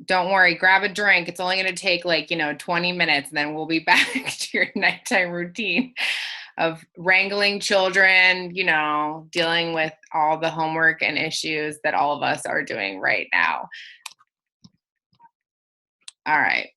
Don't worry, grab a drink. It's only going to take 20 minutes, and then we'll be back to your nighttime routine of wrangling children, dealing with all the homework and issues that all of us are doing right now. All right.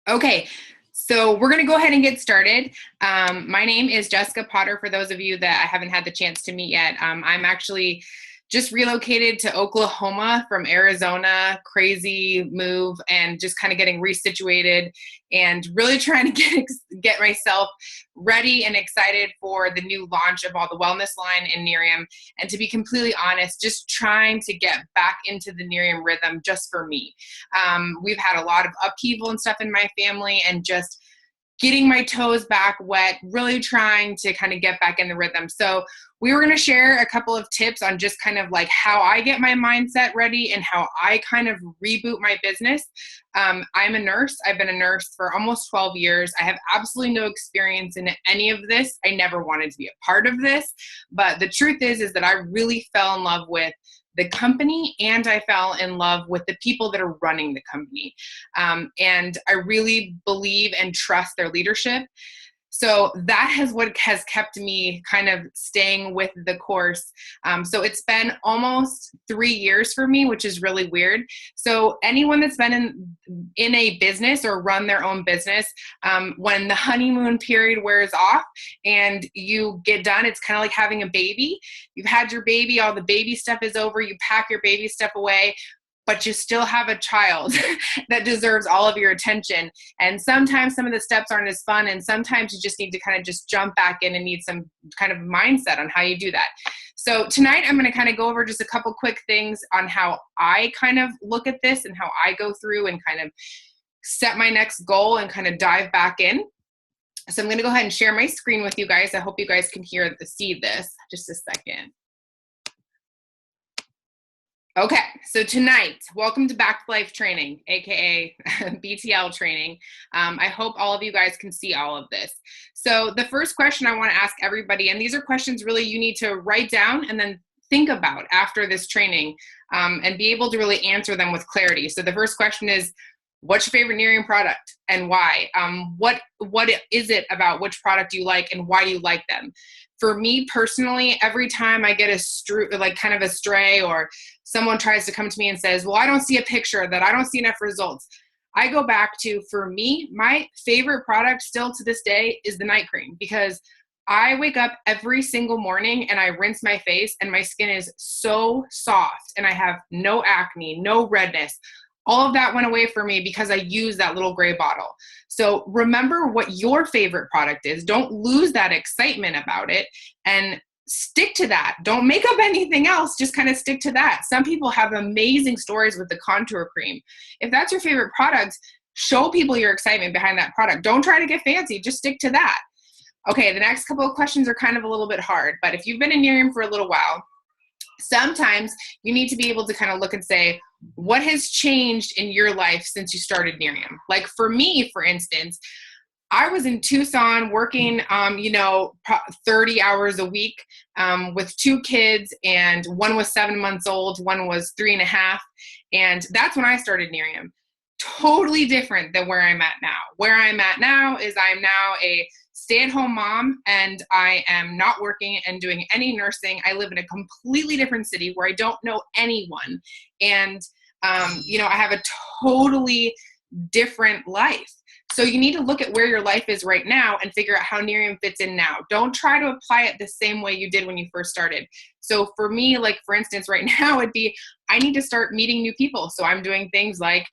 Okay. So we're going to go ahead and get started. My name is Jessica Potter. For those of you that I haven't had the chance to meet yet, I'm actually just relocated to Oklahoma from Arizona, crazy move, and just kind of getting resituated and really trying to get myself ready and excited for the new launch of all the wellness line in Nerium. And to be completely honest, just trying to get back into the Nerium rhythm just for me. We've had a lot of upheaval and stuff in my family, and just getting my toes back wet, really trying to kind of get back in the rhythm. So we were going to share a couple of tips on just kind of like how I get my mindset ready and how I kind of reboot my business. I'm a nurse. I've been a nurse for almost 12 years. I have absolutely no experience in any of this. I never wanted to be a part of this. But the truth is that I really fell in love with the company, and I fell in love with the people that are running the company. And I really believe and trust their leadership. So that has what has kept me kind of staying with the course. So it's been almost 3 years for me, which is really weird. So anyone that's been in a business or run their own business, when the honeymoon period wears off and you get done, it's kind of like having a baby. You've had your baby, all the baby stuff is over, you pack your baby stuff away, but you still have a child that deserves all of your attention. And sometimes some of the steps aren't as fun, and sometimes you just need to kind of just jump back in and need some kind of mindset on how you do that. So tonight I'm going to kind of go over just a couple quick things on how I kind of look at this and how I go through and kind of set my next goal and kind of dive back in. So I'm going to go ahead and share my screen with you guys. I hope you guys can see this. Just a second. Okay, so tonight, welcome to Back to Life Training, aka BTL Training. I hope all of you guys can see all of this. So the first question I want to ask everybody, and these are questions really you need to write down and then think about after this training, and be able to really answer them with clarity. So the first question is, what's your favorite Nerium product and why? What is it about which product you like and why do you like them? For me personally, every time I get kind of a stray, or someone tries to come to me and says, well, I don't see a picture of that, I don't see enough results, I go back to, for me, my favorite product still to this day is the night cream, because I wake up every single morning and I rinse my face and my skin is so soft and I have no acne, no redness. All of that went away for me because I use that little gray bottle. So remember what your favorite product is. Don't lose that excitement about it and stick to that. Don't make up anything else. Just kind of stick to that. Some people have amazing stories with the contour cream. If that's your favorite product, show people your excitement behind that product. Don't try to get fancy. Just stick to that. Okay, the next couple of questions are kind of a little bit hard, but if you've been in Nerium for a little while, sometimes you need to be able to kind of look and say, what has changed in your life since you started Nerium? Like for me, for instance, I was in Tucson working, 30 hours a week with 2 kids, and one was 7 months old, one was 3.5. And that's when I started Nerium. Totally different than where I'm at now. Where I'm at now is I'm now a stay-at-home mom, and I am not working and doing any nursing. I live in a completely different city where I don't know anyone. And, I have a totally different life. So you need to look at where your life is right now and figure out how Nerium fits in now. Don't try to apply it the same way you did when you first started. So for me, like for instance, right now it'd be, I need to start meeting new people. So I'm doing things like,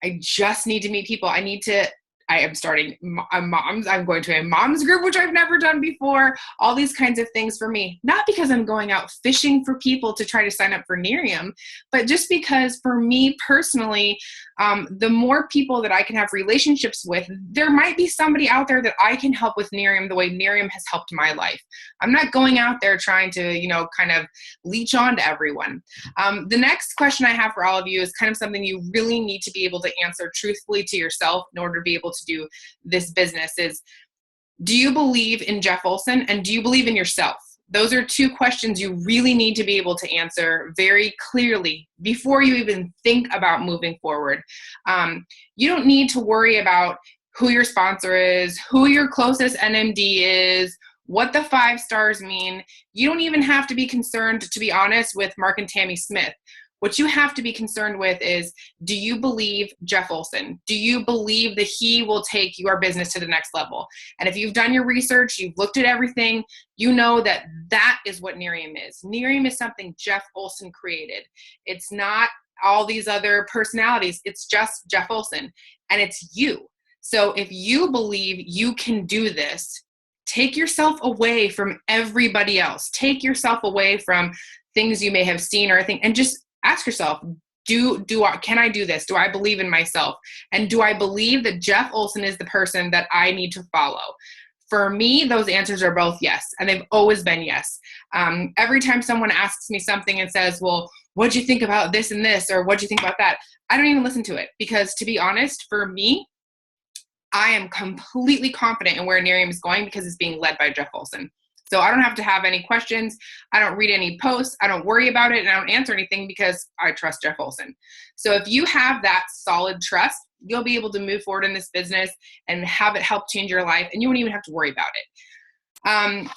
I just need to meet people. I am starting I'm going to a mom's group, which I've never done before, all these kinds of things for me, not because I'm going out fishing for people to try to sign up for Nerium, but just because for me personally, the more people that I can have relationships with, there might be somebody out there that I can help with Nerium the way Nerium has helped my life. I'm not going out there trying to, kind of leech on to everyone. The next question I have for all of you is kind of something you really need to be able to answer truthfully to yourself in order to be able to do this business is, do you believe in Jeff Olson and do you believe in yourself? Those are two questions you really need to be able to answer very clearly before you even think about moving forward. You don't need to worry about who your sponsor is, who your closest NMD is, what the 5 stars mean. You don't even have to be concerned, to be honest, with Mark and Tammy Smith. What you have to be concerned with is, do you believe Jeff Olson? Do you believe that he will take your business to the next level? And if you've done your research, you've looked at everything, you know that that is what Nerium is. Nerium is something Jeff Olson created. It's not all these other personalities. It's just Jeff Olson, and it's you. So if you believe you can do this, take yourself away from everybody else. Take yourself away from things you may have seen or anything, and just ask yourself, can I do this? Do I believe in myself? And do I believe that Jeff Olson is the person that I need to follow? For me, those answers are both yes, and they've always been yes. Every time someone asks me something and says, well, what'd you think about this and this, or what'd you think about that? I don't even listen to it, because to be honest, for me, I am completely confident in where Nerium is going because it's being led by Jeff Olson. So I don't have to have any questions. I don't read any posts. I don't worry about it, and I don't answer anything because I trust Jeff Olson. So if you have that solid trust, you'll be able to move forward in this business and have it help change your life, and you won't even have to worry about it.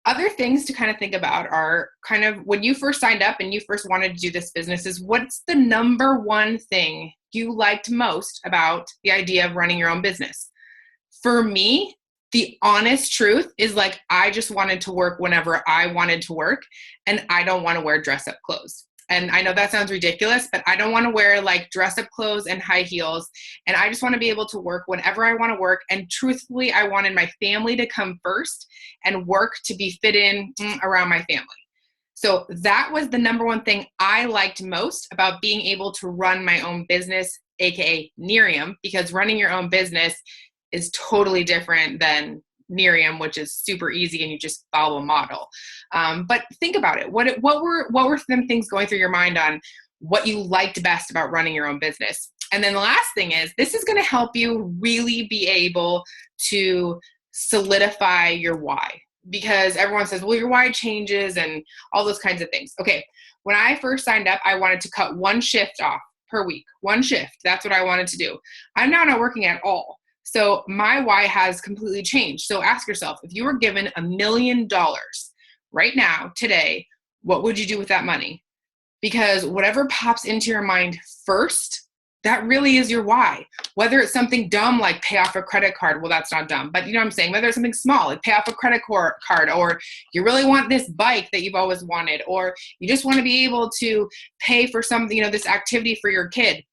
Other things to kind of think about are kind of when you first signed up and you first wanted to do this business is, what's the number one thing you liked most about the idea of running your own business? For me, the honest truth is, like, I just wanted to work whenever I wanted to work, and I don't want to wear dress-up clothes. And I know that sounds ridiculous, but I don't want to wear like dress-up clothes and high heels. And I just want to be able to work whenever I want to work. And truthfully, I wanted my family to come first and work to be fit in around my family. So that was the number one thing I liked most about being able to run my own business, aka Nerium, because running your own business is totally different than Nerium, which is super easy and you just follow a model. But think about it. What were some things going through your mind on what you liked best about running your own business? And then the last thing is, this is going to help you really be able to solidify your why, because everyone says, well, your why changes and all those kinds of things. Okay. When I first signed up, I wanted to cut one shift off per week, one shift. That's what I wanted to do. I'm now not working at all. So my why has completely changed. So ask yourself, if you were given $1 million right now, today, what would you do with that money? Because whatever pops into your mind first, that really is your why. Whether it's something dumb like pay off a credit card, well, that's not dumb, but you know what I'm saying? Whether it's something small, like pay off a credit card, or you really want this bike that you've always wanted, or you just want to be able to pay for something, this activity for your kid.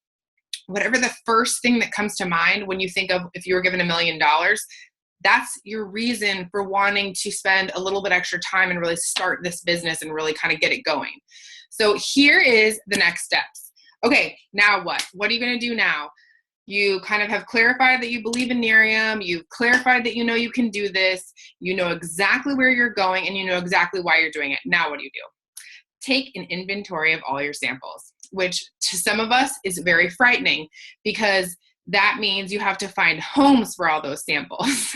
Whatever the first thing that comes to mind when you think of if you were given $1 million, that's your reason for wanting to spend a little bit extra time and really start this business and really kind of get it going. So here is the next steps. Okay, now what? What are you going to do now? You kind of have clarified that you believe in Nerium. You've clarified that you know you can do this. You know exactly where you're going, and you know exactly why you're doing it. Now what do you do? Take an inventory of all your samples, which to some of us is very frightening, because that means you have to find homes for all those samples.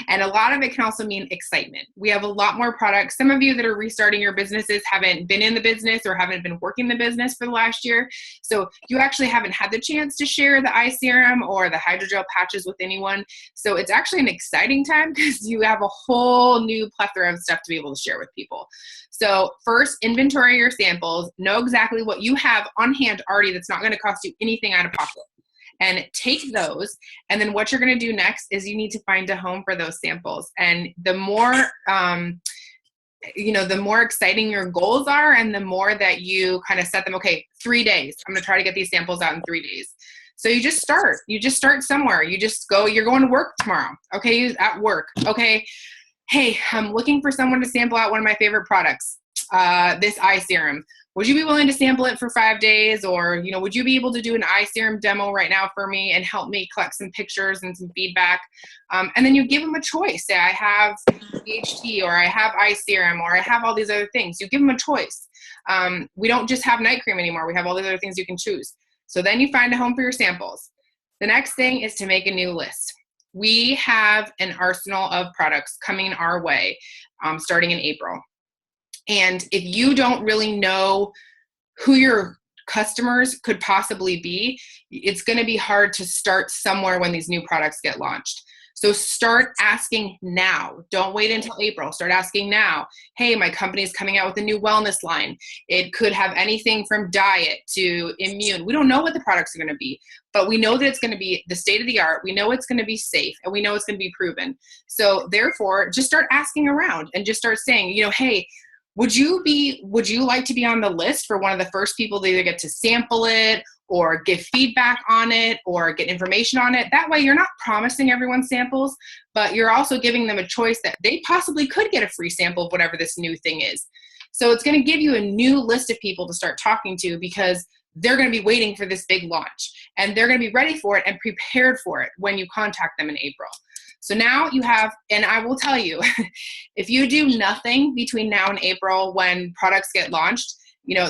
And a lot of it can also mean excitement. We have a lot more products. Some of you that are restarting your businesses haven't been in the business or haven't been working the business for the last year. So you actually haven't had the chance to share the eye serum or the hydrogel patches with anyone. So it's actually an exciting time because you have a whole new plethora of stuff to be able to share with people. So first, inventory your samples. Know exactly what you have on hand already that's not going to cost you anything out of pocket. And take those. And then what you're going to do next is you need to find a home for those samples. And the more, the more exciting your goals are, and the more that you kind of set them, okay, 3 days. I'm going to try to get these samples out in 3 days. So you just start somewhere. You're going to work tomorrow. Okay. At work. Okay. Hey, I'm looking for someone to sample out one of my favorite products, this eye serum. Would you be willing to sample it for 5 days? Or, would you be able to do an eye serum demo right now for me and help me collect some pictures and some feedback? And then you give them a choice. Say, I have DHT, or I have eye serum, or I have all these other things. You give them a choice. We don't just have night cream anymore. We have all these other things you can choose. So then you find a home for your samples. The next thing is to make a new list. We have an arsenal of products coming our way starting in April. And if you don't really know who your customers could possibly be, it's going to be hard to start somewhere when these new products get launched. So start asking now. Don't wait until April. Start asking now. Hey, my company is coming out with a new wellness line. It could have anything from diet to immune. We don't know what the products are going to be, but we know that it's going to be the state of the art. We know it's going to be safe, and we know it's going to be proven. So therefore, just start asking around and just start saying, hey, would you like to be on the list for one of the first people to either get to sample it or give feedback on it or get information on it? That way you're not promising everyone samples, but you're also giving them a choice that they possibly could get a free sample of whatever this new thing is. So it's going to give you a new list of people to start talking to, because they're going to be waiting for this big launch, and they're going to be ready for it and prepared for it when you contact them in April. So now you have, and I will tell you, if you do nothing between now and April when products get launched,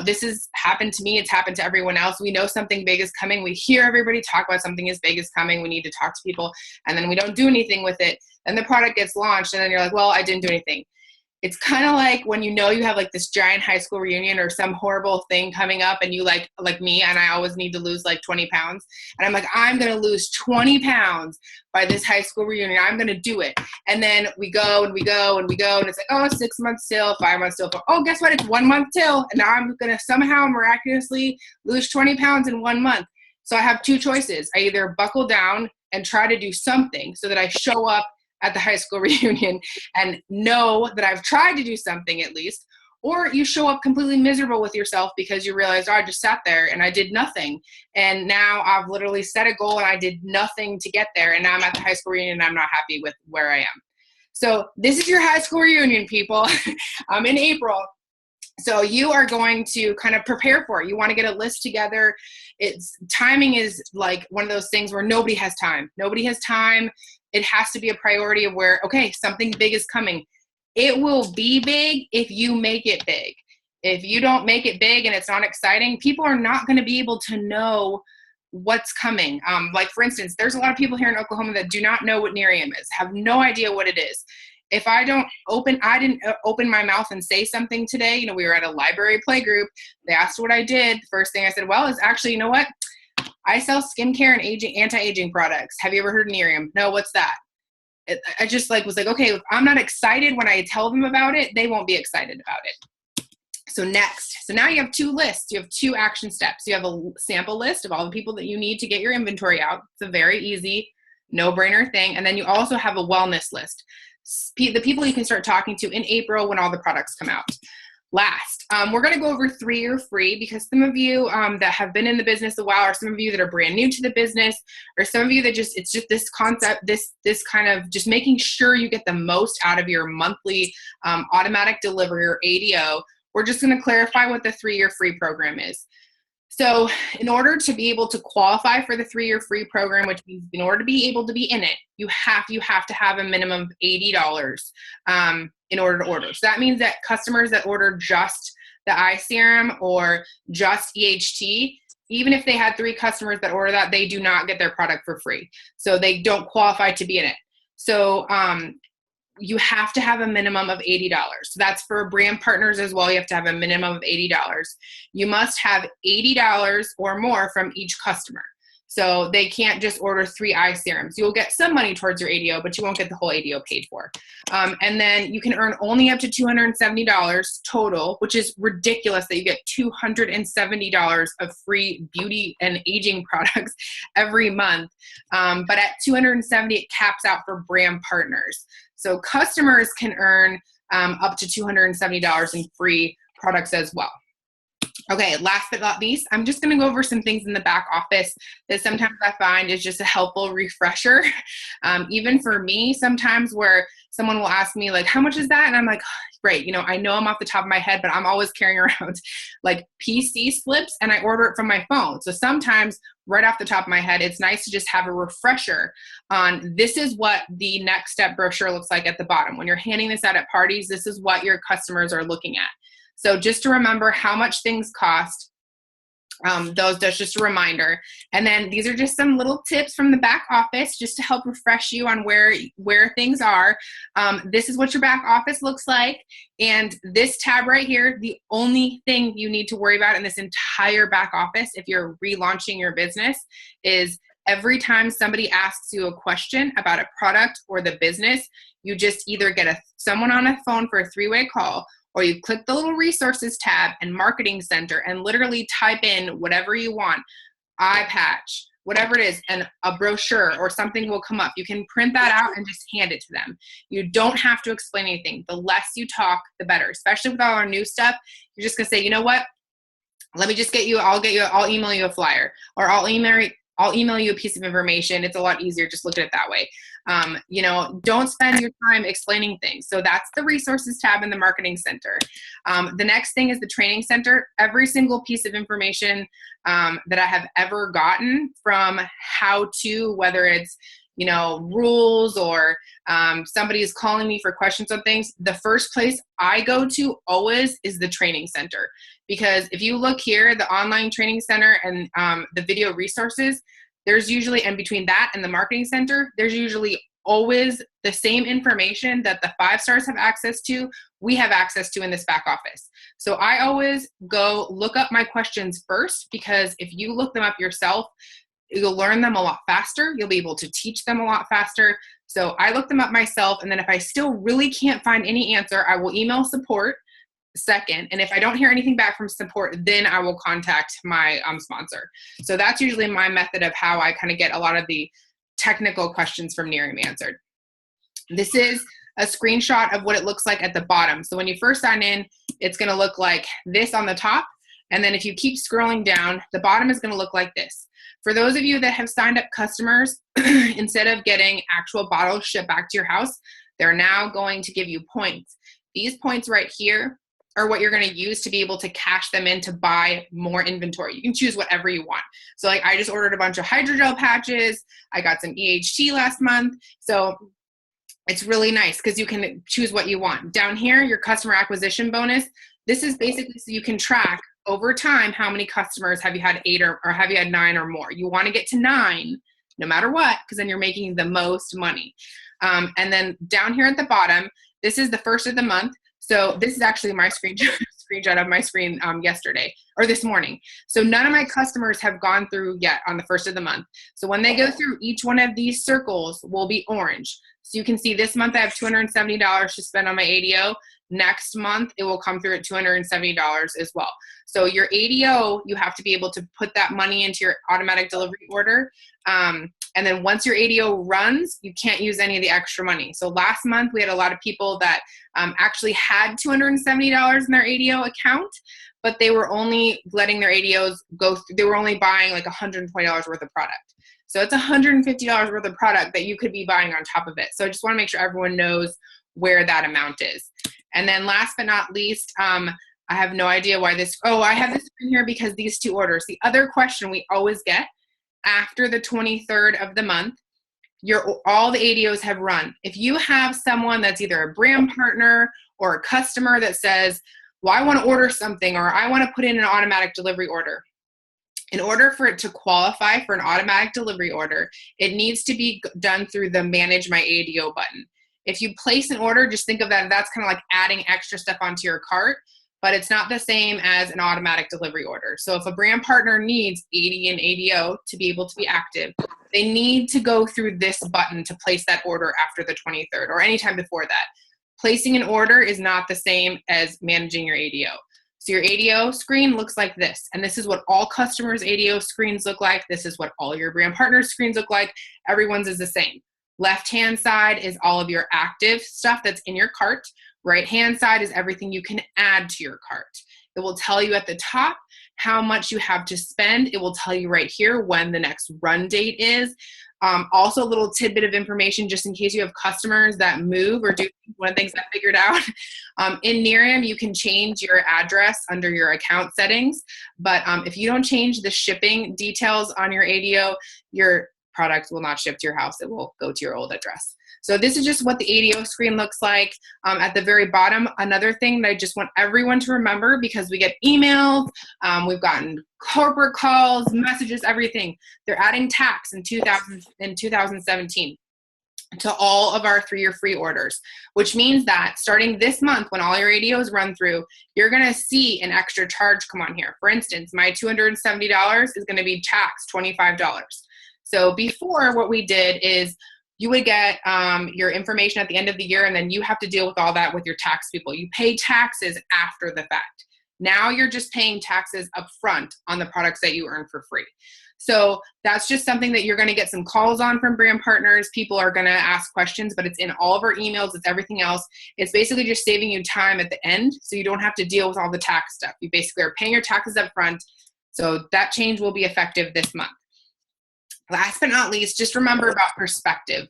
this has happened to me. It's happened to everyone else. We know something big is coming. We hear everybody talk about something as big is coming. We need to talk to people, and then we don't do anything with it. Then the product gets launched, and then you're like, well, I didn't do anything. It's kind of like when you have like this giant high school reunion or some horrible thing coming up, and you like me, and I always need to lose like 20 pounds. And I'm like, I'm going to lose 20 pounds by this high school reunion. I'm going to do it. And then we go and we go and we go. And it's like, oh, 6 months till, 5 months till. Oh, guess what? It's 1 month till. And now I'm going to somehow miraculously lose 20 pounds in 1 month. So I have two choices. I either buckle down and try to do something so that I show up at the high school reunion and know that I've tried to do something at least, or you show up completely miserable with yourself because you realize, I just sat there and I did nothing. And now I've literally set a goal and I did nothing to get there. And now I'm at the high school reunion and I'm not happy with where I am. So this is your high school reunion, people. I'm in April. So you are going to kind of prepare for it. You want to get a list together. Timing is like one of those things where nobody has time. Nobody has time. It has to be a priority of where, okay, something big is coming. It will be big if you make it big. If you don't make it big and it's not exciting, people are not going to be able to know what's coming. Like for instance, there's a lot of people here in Oklahoma that do not know what Nerium is, have no idea what it is. If I didn't open my mouth and say something today, we were at a library play group. They asked what I did. The first thing I said, well, is actually, you know what? I sell skincare and anti-aging products. Have you ever heard of Nerium? No, what's that? I just was like, okay, if I'm not excited when I tell them about it, they won't be excited about it. So next, so now you have two lists. You have two action steps. You have a sample list of all the people that you need to get your inventory out. It's a very easy, no-brainer thing. And then you also have a wellness list. The people you can start talking to in April when all the products come out. Last, we're going to go over 3-year free, because some of you that have been in the business a while, or some of you that are brand new to the business, or some of you that it's just this concept, this kind of just making sure you get the most out of your monthly automatic delivery or ADO. We're just going to clarify what the 3-year free program is. So in order to be able to qualify for the 3-year free program, which means in order to be able to be in it, you have to have a minimum of $80 in order to order. So that means that customers that order just the eye serum or just EHT, even if they had 3 customers that order that, they do not get their product for free. So they don't qualify to be in it. So you have to have a minimum of $80. So that's for brand partners as well. You have to have a minimum of $80. You must have $80 or more from each customer. So they can't just order 3 eye serums. You'll get some money towards your ADO, but you won't get the whole ADO paid for. And then you can earn only up to $270 total, which is ridiculous that you get $270 of free beauty and aging products every month. But at $270, it caps out for brand partners. So customers can earn up to $270 in free products as well. Okay, last but not least, I'm just going to go over some things in the back office that sometimes I find is just a helpful refresher. Even for me, sometimes where someone will ask me like, how much is that? And I'm like, great. I know I'm off the top of my head, but I'm always carrying around like PC slips and I order it from my phone. So sometimes right off the top of my head, it's nice to just have a refresher on this is what the next step brochure looks like at the bottom. When you're handing this out at parties, this is what your customers are looking at. So just to remember how much things cost, That's just a reminder. And then these are just some little tips from the back office just to help refresh you on where things are. This is what your back office looks like. And this tab right here, the only thing you need to worry about in this entire back office if you're relaunching your business is every time somebody asks you a question about a product or the business, you just either get someone on a phone for a 3-way call, or you click the little resources tab and marketing center and literally type in whatever you want, eye patch, whatever it is, and a brochure or something will come up. You can print that out and just hand it to them. You don't have to explain anything. The less you talk, the better, especially with all our new stuff. You're just gonna say, you know what? Let me just I'll email you a flyer, or I'll email you a piece of information. It's a lot easier. Just look at it that way. Don't spend your time explaining things. So that's the resources tab in the marketing center. The next thing is the training center. Every single piece of information that I have ever gotten, from how to, whether it's rules or somebody is calling me for questions on things, the first place I go to always is the training center. Because if you look here, the online training center and the video resources, there's usually, and between that and the marketing center, there's usually always the same information that the 5-stars have access to, we have access to in this back office. So I always go look up my questions first, because if you look them up yourself, you'll learn them a lot faster. You'll be able to teach them a lot faster. So I look them up myself. And then if I still really can't find any answer, I will email support second. And if I don't hear anything back from support, then I will contact my sponsor. So that's usually my method of how I kind of get a lot of the technical questions from Nerium answered. This is a screenshot of what it looks like at the bottom. So when you first sign in, it's going to look like this on the top. And then if you keep scrolling down, the bottom is going to look like this. For those of you that have signed up customers, instead of getting actual bottles shipped back to your house, they're now going to give you points. These points right here are what you're going to use to be able to cash them in to buy more inventory. You can choose whatever you want. So like I just ordered a bunch of hydrogel patches. I got some EHT last month. So it's really nice because you can choose what you want. Down here, your customer acquisition bonus. This is basically so you can track over time how many customers have you had 8 or have you had 9 or more. You want to get to 9 no matter what, because then you're making the most money. And then down here at the bottom, this is the first of the month. So this is actually my screenshot of my screen yesterday or this morning. So none of my customers have gone through yet on the first of the month. So when they go through, each one of these circles will be orange. So you can see this month I have $270 to spend on my ADO. Next month, it will come through at $270 as well. So your ADO, you have to be able to put that money into your automatic delivery order. And then once your ADO runs, you can't use any of the extra money. So last month, we had a lot of people that actually had $270 in their ADO account, but they were only letting their ADOs go through. They were only buying like $120 worth of product. So it's $150 worth of product that you could be buying on top of it. So I just want to make sure everyone knows where that amount is. And then last but not least, I have no idea why this, I have this in here because these 2 orders. The other question we always get after the 23rd of the month, all the ADOs have run. If you have someone that's either a brand partner or a customer that says, well, I want to order something, or I want to put in an automatic delivery order. In order for it to qualify for an automatic delivery order, it needs to be done through the Manage My ADO button. If you place an order, just think of that. That's kind of like adding extra stuff onto your cart, but it's not the same as an automatic delivery order. So if a brand partner needs 80 in ADO to be able to be active, they need to go through this button to place that order after the 23rd or anytime before that. Placing an order is not the same as managing your ADO. So your ADO screen looks like this, and this is what all customers' ADO screens look like. This is what all your brand partners' screens look like. Everyone's is the same. Left-hand side is all of your active stuff that's in your cart. Right-hand side is everything you can add to your cart. It will tell you at the top how much you have to spend. It will tell you right here when the next run date is. Also a little tidbit of information just in case you have customers that move or do one of the things I figured out. In Nerium, you can change your address under your account settings, but if you don't change the shipping details on your ADO, your product will not ship to your house. It will go to your old address. So this is just what the ADO screen looks like. At the very bottom, another thing that I just want everyone to remember, because we get emails, we've gotten corporate calls, messages, everything. They're adding tax in 2017 to all of our 3-year free orders, which means that starting this month, when all your ADOs run through, you're going to see an extra charge come on here. For instance, my $270 is going to be taxed $25. So before, what we did is you would get your information at the end of the year, and then you have to deal with all that with your tax people. You pay taxes after the fact. Now you're just paying taxes up front on the products that you earn for free. So that's just something that you're going to get some calls on from brand partners. People are going to ask questions, but it's in all of our emails. It's everything else. It's basically just saving you time at the end, so you don't have to deal with all the tax stuff. You basically are paying your taxes up front. So that change will be effective this month. Last but not least, just remember about perspective.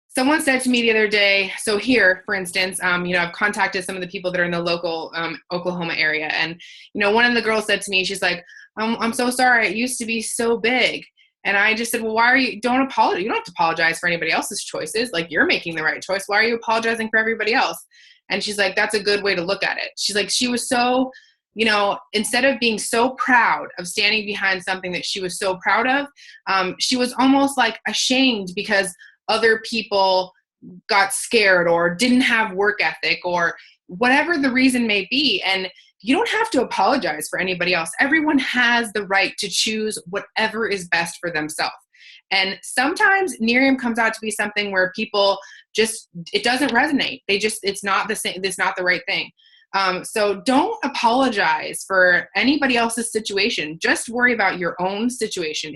Someone said to me the other day, so here, for instance, I've contacted some of the people that are in the local Oklahoma area. And, one of the girls said to me, she's like, I'm so sorry. It used to be so big. And I just said, well, why are you, don't apologize. You don't have to apologize for anybody else's choices. Like, you're making the right choice. Why are you apologizing for everybody else? And she's like, that's a good way to look at it. She's like, she was so, instead of being so proud of standing behind something that she was so proud of, she was almost like ashamed because other people got scared or didn't have work ethic or whatever the reason may be. And you don't have to apologize for anybody else. Everyone has the right to choose whatever is best for themselves. And sometimes Nerium comes out to be something where people it doesn't resonate. It's not the same. It's not the right thing. So don't apologize for anybody else's situation. Just worry about your own situation.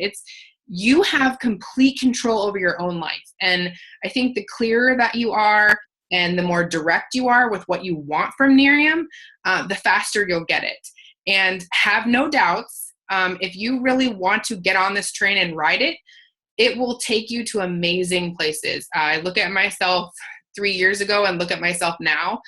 You have complete control over your own life. And I think the clearer that you are and the more direct you are with what you want from Nerium, the faster you'll get it. And have no doubts, if you really want to get on this train and ride it, it will take you to amazing places. I look at myself 3 years ago and look at myself now,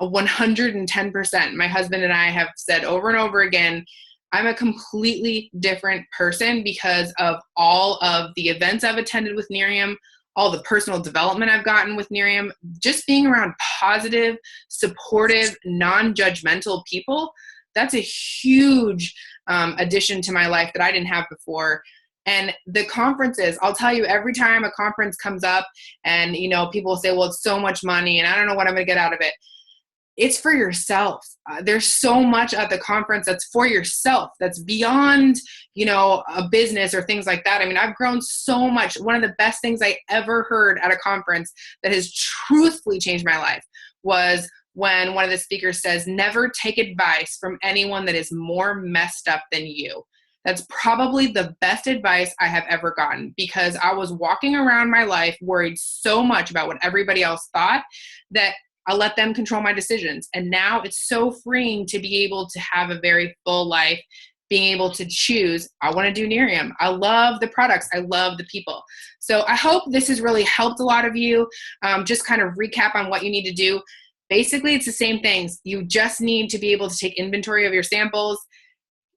110%. My husband and I have said over and over again, I'm a completely different person because of all of the events I've attended with Nerium, all the personal development I've gotten with Nerium, just being around positive, supportive, non-judgmental people. That's a huge addition to my life that I didn't have before. And the conferences, I'll tell you, every time a conference comes up and, people say, well, it's so much money and I don't know what I'm going to get out of it. It's for yourself. There's so much at the conference that's for yourself, that's beyond, a business or things like that. I mean, I've grown so much. One of the best things I ever heard at a conference that has truthfully changed my life was when one of the speakers says, never take advice from anyone that is more messed up than you. That's probably the best advice I have ever gotten, because I was walking around my life worried so much about what everybody else thought that I let them control my decisions. And now it's so freeing to be able to have a very full life, being able to choose, I want to do Nerium. I love the products. I love the people. So I hope this has really helped a lot of you. Just kind of recap on what you need to do. Basically, it's the same things. You just need to be able to take inventory of your samples,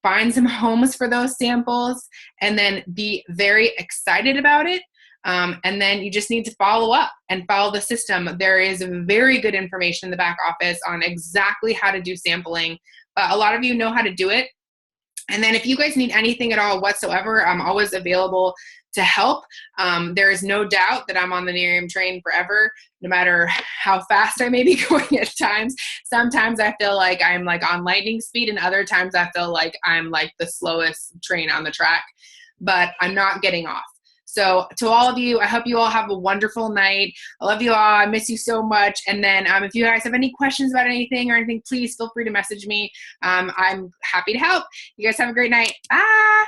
find some homes for those samples, and then be very excited about it. And then you just need to follow up and follow the system. There is very good information in the back office on exactly how to do sampling. A lot of you know how to do it. And then if you guys need anything at all whatsoever, I'm always available to help. There is no doubt that I'm on the Nerium train forever, no matter how fast I may be going at times. Sometimes I feel like I'm like on lightning speed, and other times I feel like I'm like the slowest train on the track, but I'm not getting off. So to all of you, I hope you all have a wonderful night. I love you all. I miss you so much. And then if you guys have any questions about anything or anything, please feel free to message me. I'm happy to help. You guys have a great night. Bye.